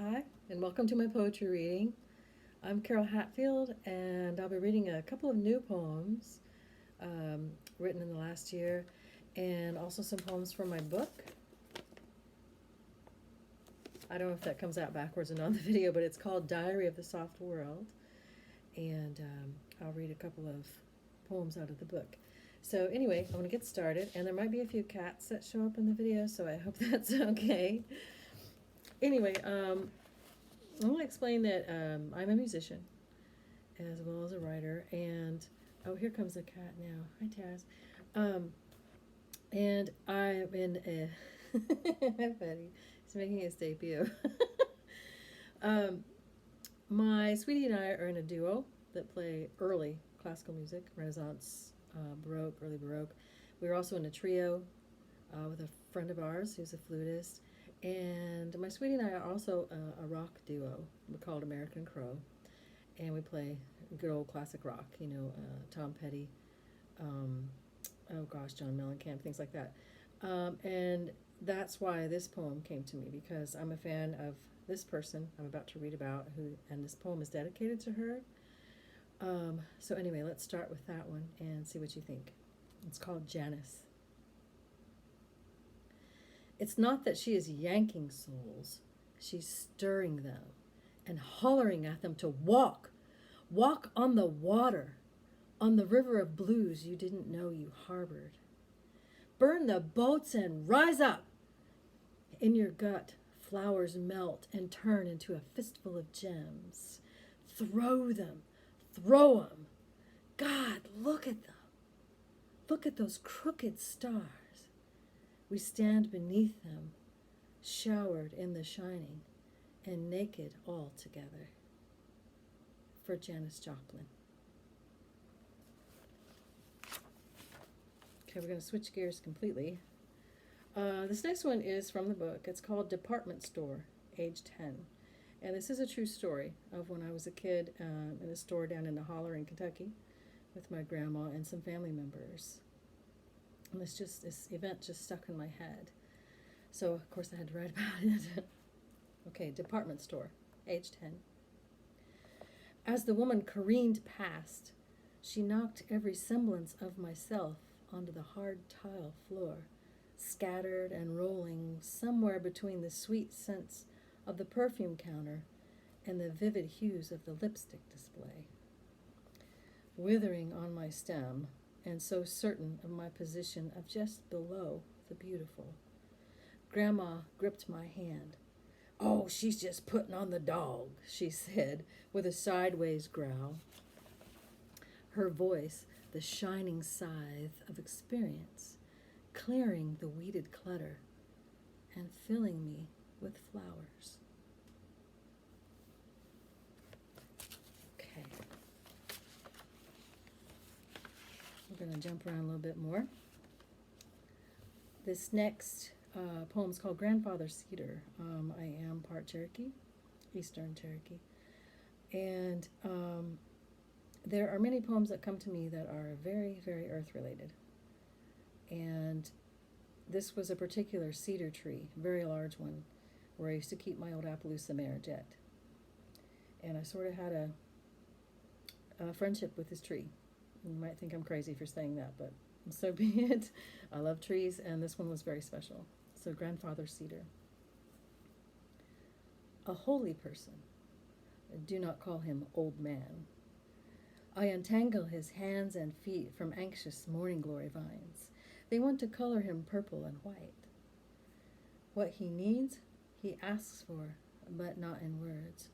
Hi, and welcome to my poetry reading. I'm Carol Hatfield, and I'll be reading a couple of new poems written in the last year, and also some poems from my book. I don't know if that comes out backwards and on the video, but it's called Diary of the Soft World, and I'll read a couple of poems out of the book. So anyway, I'm going to get started, and there might be a few cats that show up in the video, so I hope that's okay. Anyway, I want to explain that I'm a musician as well as a writer, and oh, here comes the cat now. Hi, Taz. Um, and I've been Betty. He's making his debut. um, my sweetie and I are in a duo that play early classical music, Renaissance, Baroque, early Baroque. We're also in a trio with a friend of ours who's a flutist. And my sweetie and I are also a rock duo. We're called American Crow. And we play good old classic rock, Tom Petty, um, oh gosh, John Mellencamp, things like that. And that's why this poem came to me, because I'm a fan of this person I'm about to read about, and this poem is dedicated to her. So anyway, let's start with that one and see what you think. It's called Janice. It's not that she is yanking souls, she's stirring them and hollering at them to walk. Walk on the water, on the river of blues you didn't know you harbored. Burn the boats and rise up. In your gut, flowers melt and turn into a fistful of gems. Throw them, throw them. God, look at them. Look at those crooked stars. We stand beneath them, showered in the shining, and naked all together. For Janis Joplin. Okay, we're going to switch gears completely. This next one is from the book. It's called Department Store, age 10. And this is a true story of when I was a kid in a store down in the Holler in Kentucky with my grandma and some family members. And this event just stuck in my head. So, of course, I had to write about it. Okay, Department Store, age 10. As the woman careened past, she knocked every semblance of myself onto the hard tile floor, scattered and rolling somewhere between the sweet scents of the perfume counter and the vivid hues of the lipstick display. Withering on my stem, and so certain of my position of just below the beautiful, Grandma gripped my hand. "Oh, she's just putting on the dog," she said, with a sideways growl. Her voice, the shining scythe of experience, clearing the weeded clutter and filling me with flowers. Okay. We're going to jump around a little bit more. This next poem is called Grandfather Cedar. I am part Cherokee, Eastern Cherokee. And there are many poems that come to me that are very, very earth related. And this was a particular cedar tree, a very large one, where I used to keep my old Appaloosa mare, Jet. And I sort of had a friendship with this tree. You might think I'm crazy for saying that, but so be it. I love trees, and this one was very special. So, Grandfather Cedar. A holy person. Do not call him old man. I untangle his hands and feet from anxious morning glory vines. They want to color him purple and white. What he needs, he asks for, but not in words.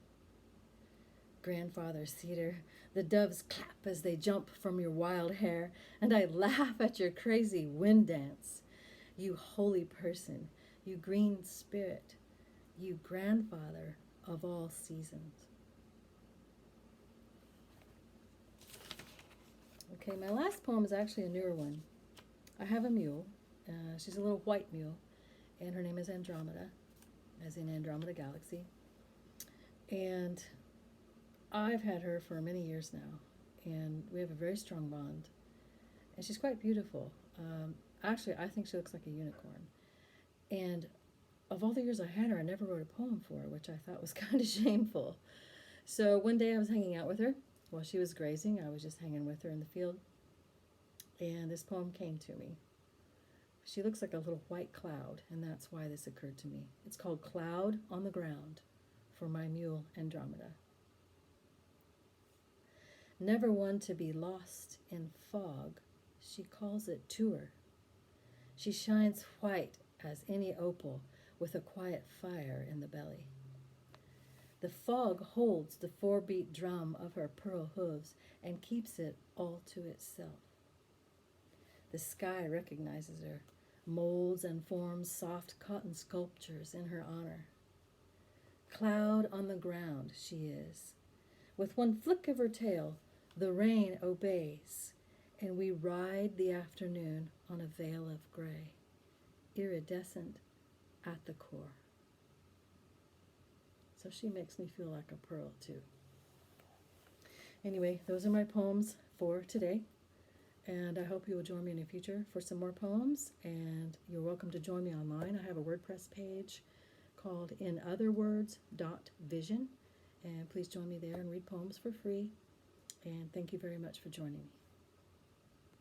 Grandfather Cedar, the doves clap as they jump from your wild hair, and I laugh at your crazy wind dance. You holy person, you green spirit, you grandfather of all seasons. Okay, my last poem is actually a newer one. I have a mule. She's a little white mule, and her name is Andromeda, as in Andromeda Galaxy. And I've had her for many years now, and we have a very strong bond. And she's quite beautiful. Actually, I think she looks like a unicorn. And of all the years I had her, I never wrote a poem for her, which I thought was kind of shameful. So one day I was hanging out with her while she was grazing. I was just hanging with her in the field, and this poem came to me. She looks like a little white cloud, and that's why this occurred to me. It's called Cloud on the Ground for my mule Andromeda. Never one to be lost in fog, she calls it to her. She shines white as any opal with a quiet fire in the belly. The fog holds the 4-beat drum of her pearl hooves and keeps it all to itself. The sky recognizes her, molds and forms soft cotton sculptures in her honor. Cloud on the ground she is. With one flick of her tail, the rain obeys, and we ride the afternoon on a veil of gray, iridescent at the core. So she makes me feel like a pearl, too. Anyway, those are my poems for today. And I hope you will join me in the future for some more poems. And you're welcome to join me online. I have a WordPress page called inotherwords.vision. And please join me there and read poems for free. And thank you very much for joining me.